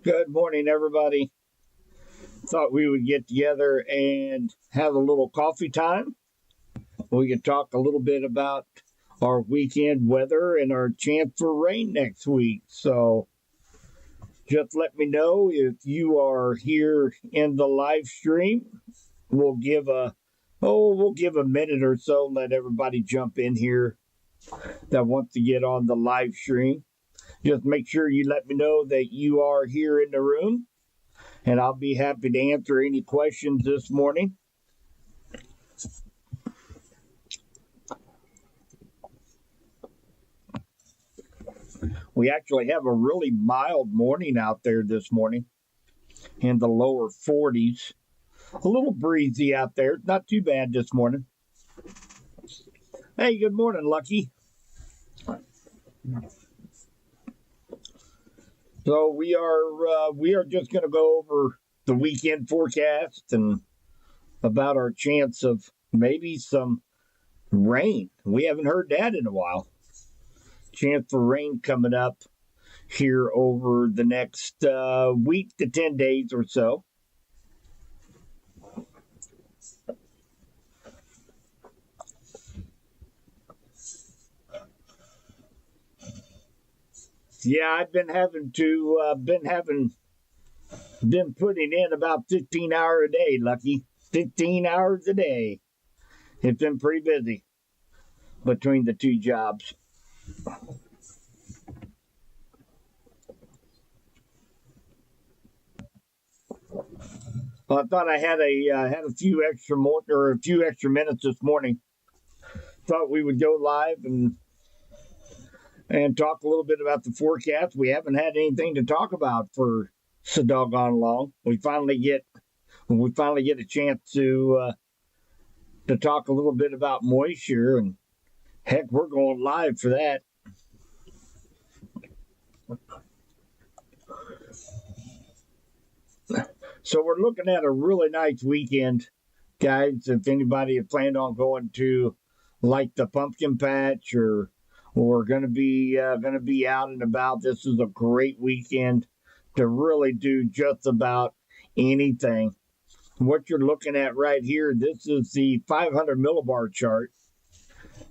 Good morning, everybody. Thought we would get together and have a little coffee time. We could talk a little bit about our weekend weather and our chance for rain next week. So just let me know if you are here in the live stream. We'll give a minute or so, let everybody jump in here that wants to get on the live stream. Just make sure you let me know that you are here in the room, and I'll be happy to answer any questions this morning. We actually have a really mild morning out there this morning in the lower 40s. A little breezy out there. Not too bad this morning. Hey, good morning, Lucky. So we are just going to go over the weekend forecast and about our chance of maybe some rain. We haven't heard that in a while. Chance for rain coming up here over the next week to 10 days or so. Yeah, I've been putting in about 15 hours a day, Lucky. 15 hours a day. It's been pretty busy between the two jobs. Well, I thought I had a few extra minutes this morning. Thought we would go live and talk a little bit about the forecast. We haven't had anything to talk about for so doggone long. We finally get a chance to talk a little bit about moisture, and heck, we're going live for that. So we're looking at a really nice weekend, guys. If anybody had planned on going to like the pumpkin patch or going to be out and about, this is a great weekend to really do just about anything. What you're looking at right here, this is the 500 millibar chart.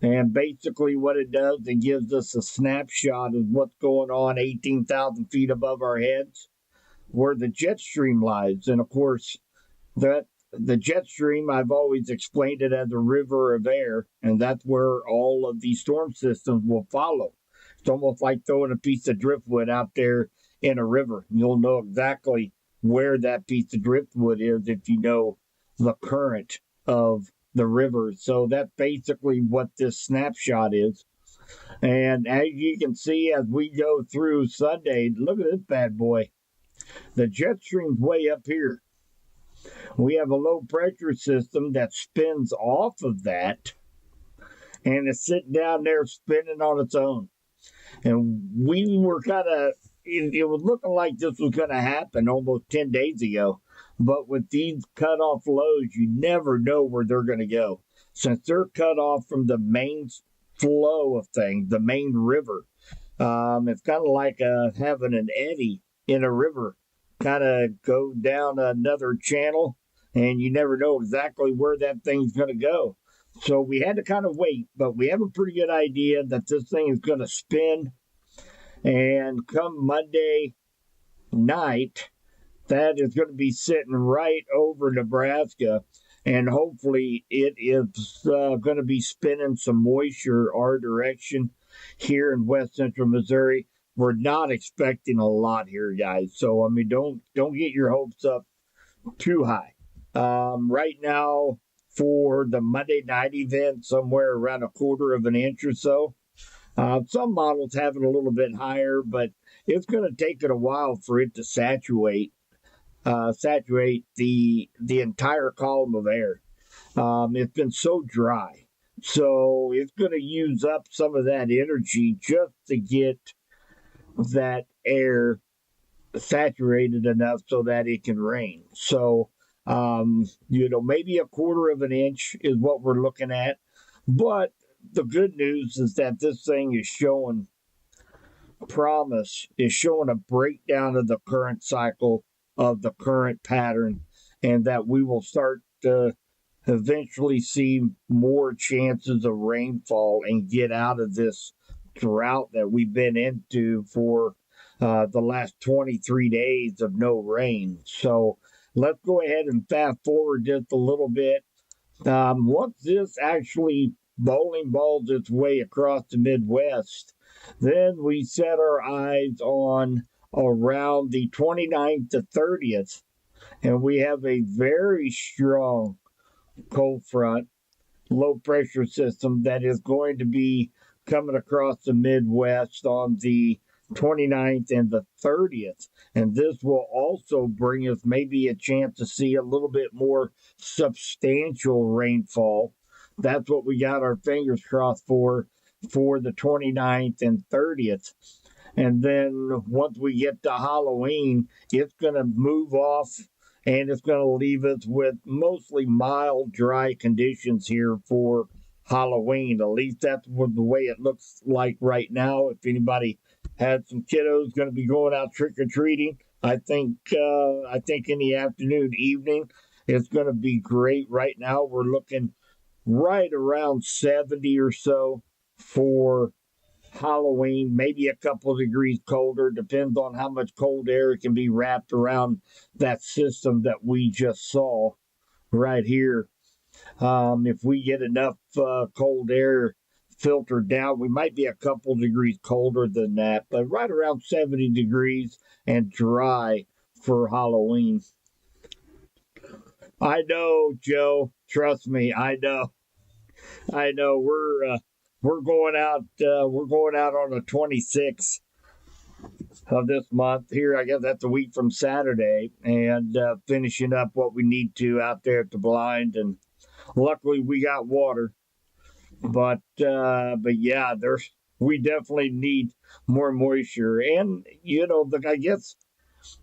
And basically what it does, it gives us a snapshot of what's going on 18,000 feet above our heads, where the jet stream lies. And of course, the jet stream, I've always explained it as a river of air, and that's where all of these storm systems will follow. It's almost like throwing a piece of driftwood out there in a river. You'll know exactly where that piece of driftwood is if you know the current of the river. So that's basically what this snapshot is. And as you can see, as we go through Sunday, look at this bad boy. The jet stream's way up here. We have a low pressure system that spins off of that, and it's sitting down there spinning on its own. And we were it was looking like this was going to happen almost 10 days ago. But with these cutoff lows, you never know where they're going to go. Since they're cut off from the main flow of things, the main river, it's kind of like having an eddy in a river kind of go down another channel, and you never know exactly where that thing's going to go. So we had to kind of wait, but we have a pretty good idea that this thing is going to spin, and come Monday night, that is going to be sitting right over Nebraska, and hopefully it is going to be spinning some moisture our direction here in west central Missouri. We're not expecting a lot here, guys. So, I mean, don't get your hopes up too high. Right now, for the Monday night event, somewhere around 1/4 of an inch or so. Some models have it a little bit higher, but it's going to take it a while for it to saturate the entire column of air. It's been so dry. So it's going to use up some of that energy just to get that air saturated enough so that it can rain. So, maybe 1/4 of an inch is what we're looking at. But the good news is that this thing is showing promise is showing a breakdown of the current cycle, of the current pattern, and that we will start to eventually see more chances of rainfall and get out of this drought that we've been into for the last 23 days of no rain. So let's go ahead and fast forward just a little bit. Once this actually bowling balls its way across the Midwest, then we set our eyes on around the 29th to 30th, and we have a very strong cold front, low pressure system that is going to be coming across the Midwest on the 29th and the 30th. And this will also bring us maybe a chance to see a little bit more substantial rainfall. That's what we got our fingers crossed for the 29th and 30th. And then once we get to Halloween, it's going to move off and it's going to leave us with mostly mild, dry conditions here for Halloween. At least that's what the way it looks like right now. If anybody had some kiddos going to be going out trick or treating, I think in the afternoon, evening, it's going to be great. Right now, we're looking right around 70 or so for Halloween, maybe a couple of degrees colder, depends on how much cold air can be wrapped around that system that we just saw right here. If we get enough cold air filtered down, we might be a couple degrees colder than that, but right around 70 degrees and dry for Halloween. I know, Joe. Trust me, I know. I know. We're going out. We're going out on the 26th of this month. Here, I guess that's a week from Saturday, and finishing up what we need to out there at the blind. And luckily, we got water. But yeah, we definitely need more moisture. And I guess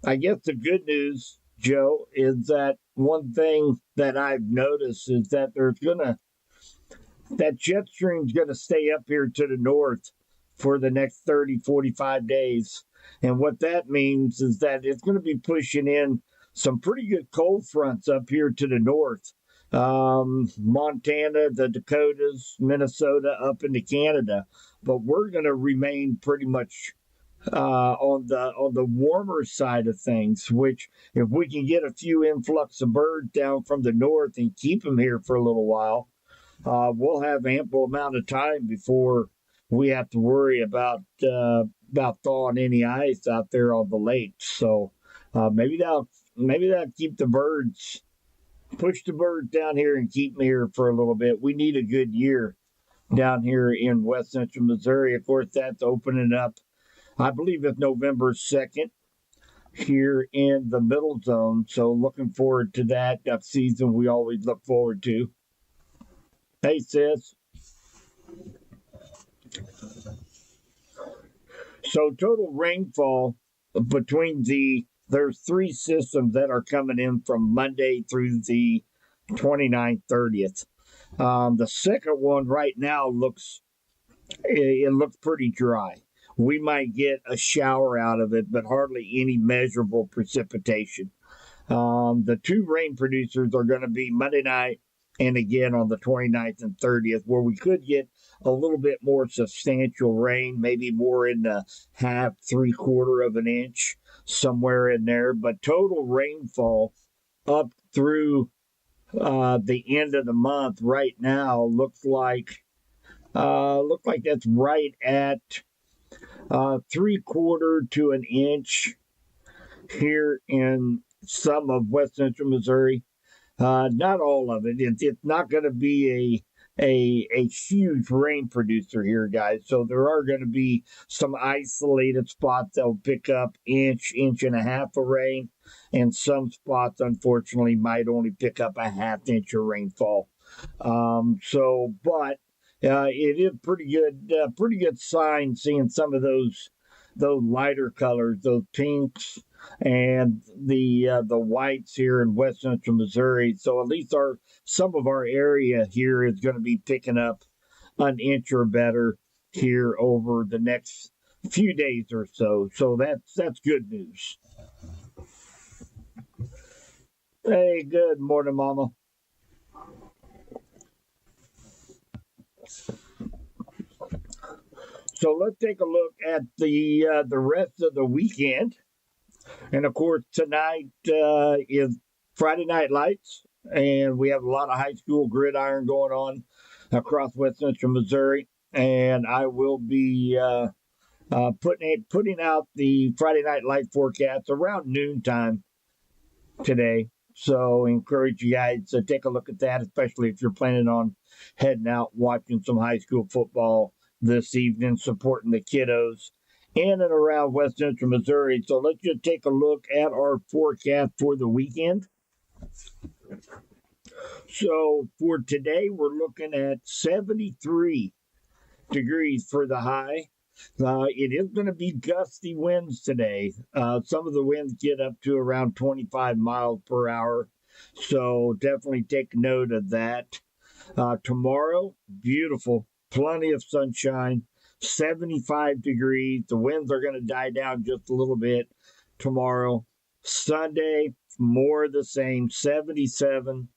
the good news, Joe, is that one thing that I've noticed is that that jet stream's going to stay up here to the north for the next 30, 45 days. And what that means is that it's going to be pushing in some pretty good cold fronts up here to the north. Montana, the Dakotas, Minnesota, up into Canada. But we're going to remain pretty much on the warmer side of things, which if we can get a few influx of birds down from the north and keep them here for a little while, we'll have ample amount of time before we have to worry about thawing any ice out there on the lakes. So maybe that'll keep the birds, push the birds down here and keep them here for a little bit. We need a good year down here in West Central Missouri. Of course, that's opening up. I believe it's November 2nd here in the middle zone. So looking forward to that season. We always look forward to. Hey, sis. So total rainfall between there's three systems that are coming in from Monday through the 29th, 30th. The second one right now looks pretty dry. We might get a shower out of it, but hardly any measurable precipitation. The two rain producers are going to be Monday night and again on the 29th and 30th, where we could get a little bit more substantial rain, maybe more in the half, 3/4 of an inch, somewhere in there. But total rainfall up through the end of the month right now looks like that's right at 3/4 to an inch here in some of West Central Missouri. Not all of it. It's not going to be a huge rain producer here, guys. So there are going to be some isolated spots that will pick up inch and a half of rain, and some spots, unfortunately, might only pick up a half inch of rainfall. But it is pretty good sign seeing some of those lighter colors, those pinks and the whites here in West Central Missouri. So at least some of our area here is going to be picking up an inch or better here over the next few days or so. So that's good news. Hey, good morning, Mama. So let's take a look at the rest of the weekend. And of course, tonight is Friday Night Lights, and we have a lot of high school gridiron going on across West Central Missouri. And I will be putting out the Friday Night Light forecast around noontime today. So encourage you guys to take a look at that, especially if you're planning on heading out watching some high school football this evening, supporting the kiddos in and around West Central Missouri. So let's just take a look at our forecast for the weekend. So for today, we're looking at 73 degrees for the high. It is going to be gusty winds today. Some of the winds get up to around 25 miles per hour. So definitely take note of that. Tomorrow, beautiful, plenty of sunshine, 75 degrees. The winds are going to die down just a little bit tomorrow. Sunday, more of the same, 77.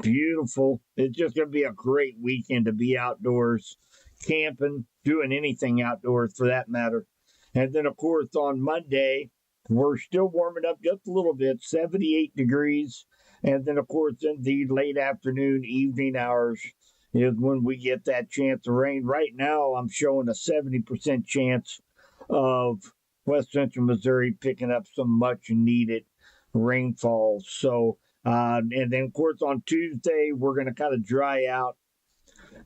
Beautiful. It's just going to be a great weekend to be outdoors, camping, doing anything outdoors for that matter. And then, of course, on Monday, we're still warming up just a little bit, 78 degrees. And then, of course, in the late afternoon, evening hours is when we get that chance of rain. Right now, I'm showing a 70% chance of West Central Missouri picking up some much needed rainfall. So, and then, of course, on Tuesday, we're going to kind of dry out.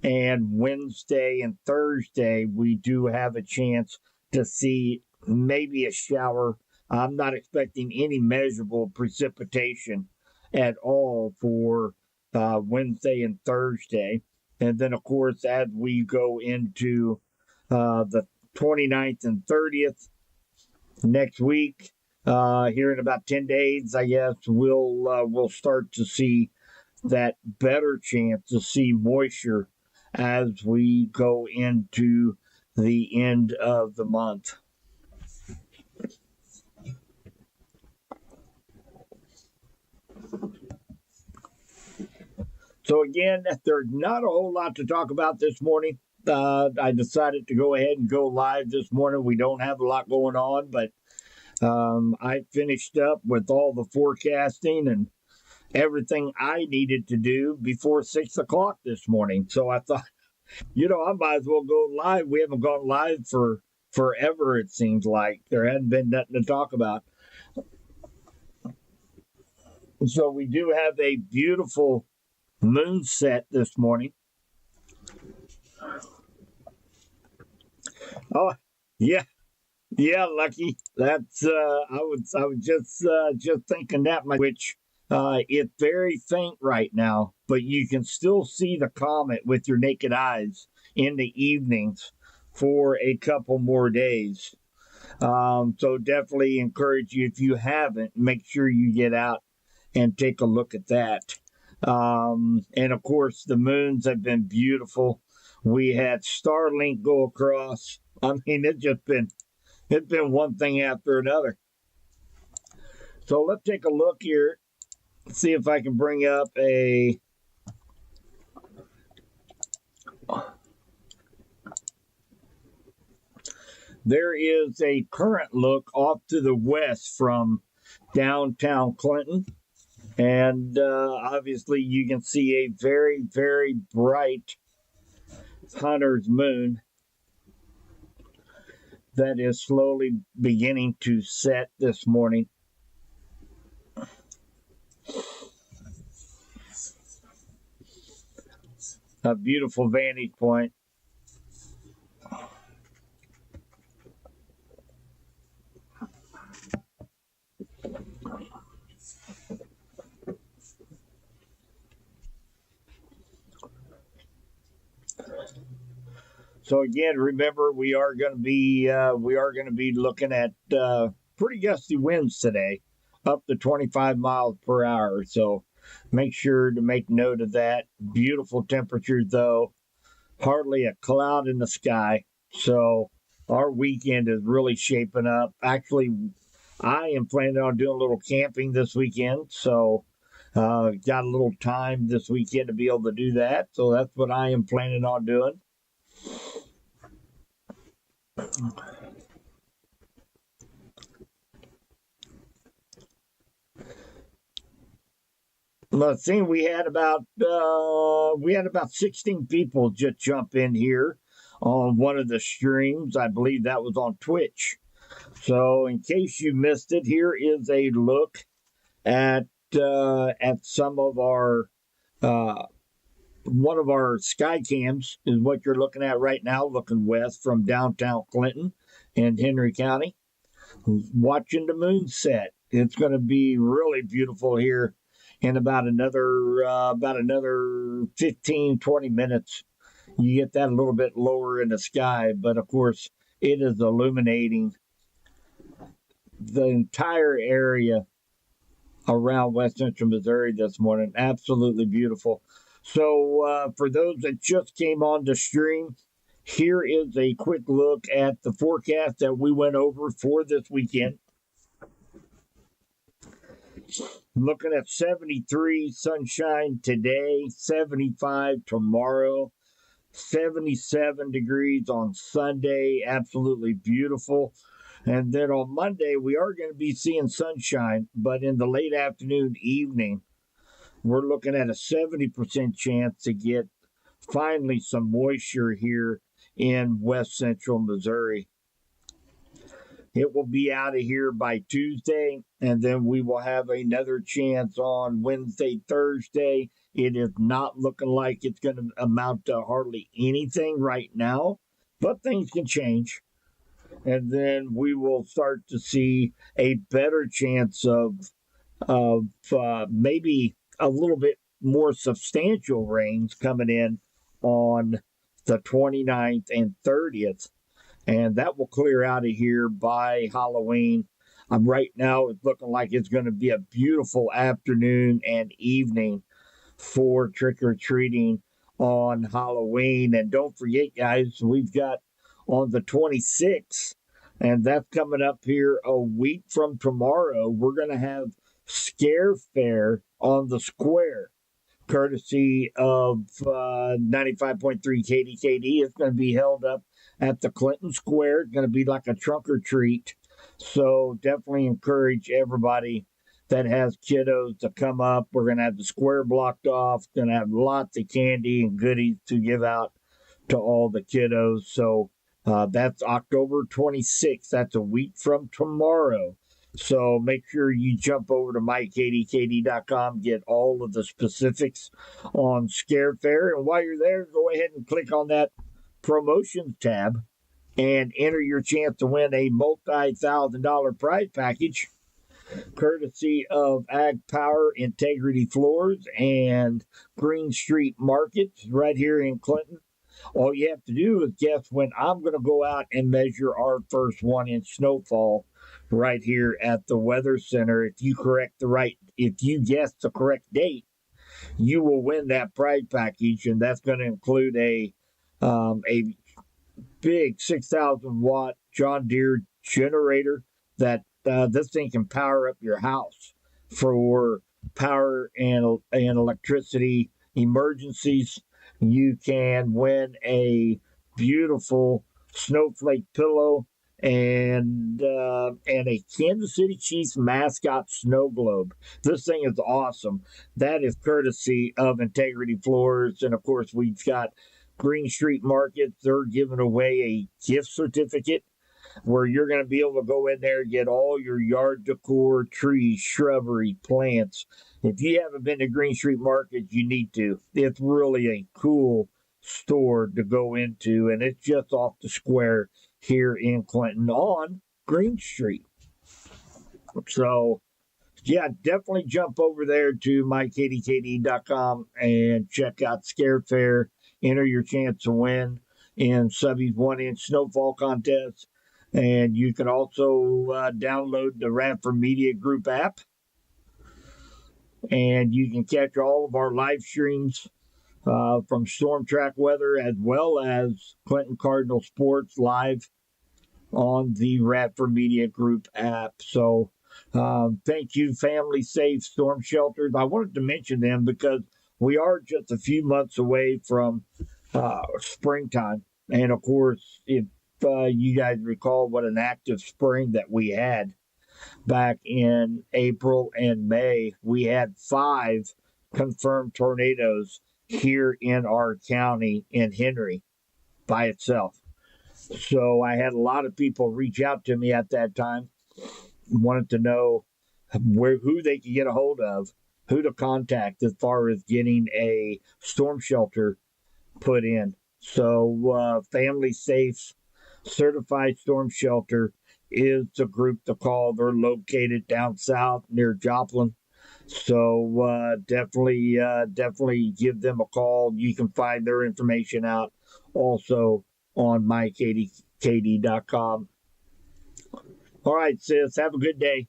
And Wednesday and Thursday, we do have a chance to see maybe a shower. I'm not expecting any measurable precipitation at all for Wednesday and Thursday. And then, of course, as we go into the 29th and 30th next week, here in about 10 days, I guess, we'll start to see that better chance to see moisture as we go into the end of the month. So again, there's not a whole lot to talk about this morning. I decided to go ahead and go live this morning. We don't have a lot going on, but I finished up with all the forecasting and everything I needed to do before 6 o'clock this morning. So I thought, I might as well go live. We haven't gone live for forever, it seems like. There hadn't been nothing to talk about. So we do have a beautiful moon set this morning. Oh, yeah. Yeah, Lucky. That's I was just thinking that much, which it's very faint right now, but you can still see the comet with your naked eyes in the evenings for a couple more days. So definitely encourage you, if you haven't, make sure you get out and take a look at that. And of course, the moons have been beautiful. We had Starlink go across. I mean, it's been one thing after another. So let's take a look here. See if I can bring up a. There is a current look off to the west from downtown Clinton. And obviously, you can see a very, very bright hunter's moon that is slowly beginning to set this morning. A beautiful vantage point. So again, remember we are going to be looking at pretty gusty winds today, up to 25 miles per hour. So make sure to make note of that. Beautiful temperatures though, hardly a cloud in the sky. So our weekend is really shaping up. Actually, I am planning on doing a little camping this weekend, so got a little time this weekend to be able to do that. So that's what I am planning on doing. Let's see, we had about 16 people just jump in here on one of the streams. I believe that was on Twitch. So in case you missed it, here is a look at some of our one of our sky cams is what you're looking at right now, looking west from downtown Clinton and Henry County, watching the moon set. It's going to be really beautiful here in about another 15, 20 minutes. You get that a little bit lower in the sky, but of course it is illuminating the entire area around West Central Missouri this morning. Absolutely beautiful. So for those that just came on the stream, here is a quick look at the forecast that we went over for this weekend. Looking at 73 sunshine today, 75 tomorrow, 77 degrees on Sunday. Absolutely beautiful. And then on Monday, we are going to be seeing sunshine, but in the late afternoon, evening, we're looking at a 70% chance to get finally some moisture here in West Central Missouri. It will be out of here by Tuesday, and then we will have another chance on Wednesday, Thursday. It is not looking like it's going to amount to hardly anything right now, but things can change. And then we will start to see a better chance of maybe a little bit more substantial rains coming in on the 29th and 30th. And that will clear out of here by Halloween. Right now, it's looking like it's going to be a beautiful afternoon and evening for trick-or-treating on Halloween. And don't forget, guys, we've got on the 26th, and that's coming up here a week from tomorrow, we're going to have Scare Fair on the Square, courtesy of 95.3 KDKD. It's going to be held up at the Clinton Square. It's going to be like a trunk or treat. So definitely encourage everybody that has kiddos to come up. We're going to have the square blocked off. Going to have lots of candy and goodies to give out to all the kiddos. So that's October 26th. That's a week from tomorrow. So make sure you jump over to mykdkd.com, get all of the specifics on Scare Fair. And while you're there, go ahead and click on that promotions tab and enter your chance to win a multi-$1,000 prize package, courtesy of Ag Power, Integrity Floors, and Green Street Markets right here in Clinton. All you have to do is guess when I'm going to go out and measure our first 1-inch snowfall right here at the Weather Center. If you guess the correct date, you will win that prize package, and that's going to include a big 6,000 watt John Deere generator that this thing can power up your house for power and electricity emergencies. You can win a beautiful snowflake pillow and a Kansas City Chiefs mascot snow globe. This thing is awesome. That is courtesy of Integrity Floors, and of course we've got Green Street Market. They're giving away a gift certificate where you're going to be able to go in there and get all your yard decor, trees, shrubbery, plants. If you haven't been to Green Street Market, you need to. It's really a cool store to go into, and it's just off the square here in Clinton on Green Street. So, yeah, definitely jump over there to mykdkd.com and check out Scare Fair. Enter your chance to win in Subby's 1-inch snowfall contest. And you can also download the Radford Media Group app. And you can catch all of our live streams from Storm Track Weather as well as Clinton Cardinal Sports live on the Radford Media Group app. So thank you, Family Safe Storm Shelters. I wanted to mention them because we are just a few months away from springtime. And of course, if you guys recall what an active spring that we had back in April and May, we had 5 confirmed tornadoes here in our county in Henry by itself. So I had a lot of people reach out to me at that time, wanted to know who they could get a hold of, who to contact as far as getting a storm shelter put in. So Family Safe's Certified Storm Shelter is the group to call. They're located down south near Joplin. So definitely give them a call. You can find their information out also on mykd.com. All right, sis. Have a good day.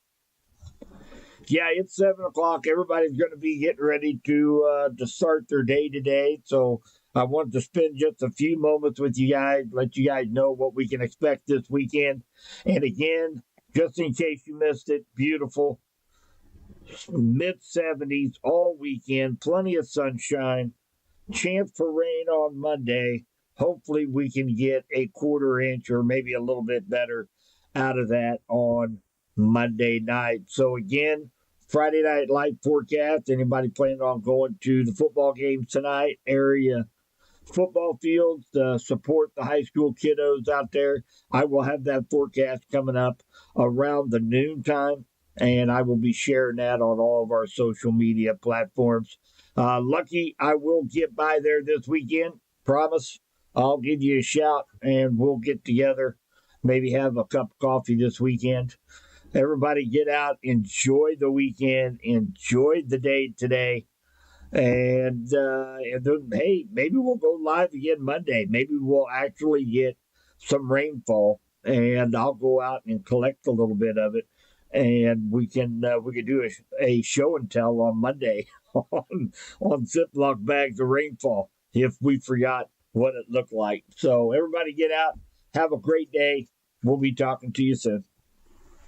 Yeah, it's 7 o'clock. Everybody's going to be getting ready to start their day today. So I wanted to spend just a few moments with you guys, let you guys know what we can expect this weekend. And again, just in case you missed it, beautiful mid-70s all weekend, plenty of sunshine, chance for rain on Monday. Hopefully, we can get a quarter inch or maybe a little bit better out of that on Monday night. So, again, Friday night light forecast. Anybody planning on going to the football games tonight? Area football fields to support the high school kiddos out there. I will have that forecast coming up around the noon time, and I will be sharing that on all of our social media platforms. Lucky I will get by there this weekend. Promise. I'll give you a shout and we'll get together. Maybe have a cup of coffee this weekend. Everybody get out, enjoy the weekend, enjoy the day today. And then, hey, maybe we'll go live again Monday. Maybe we'll actually get some rainfall, and I'll go out and collect a little bit of it, and we can do a show and tell on Monday on Ziploc bags of rainfall if we forgot what it looked like. So everybody get out, have a great day. We'll be talking to you soon.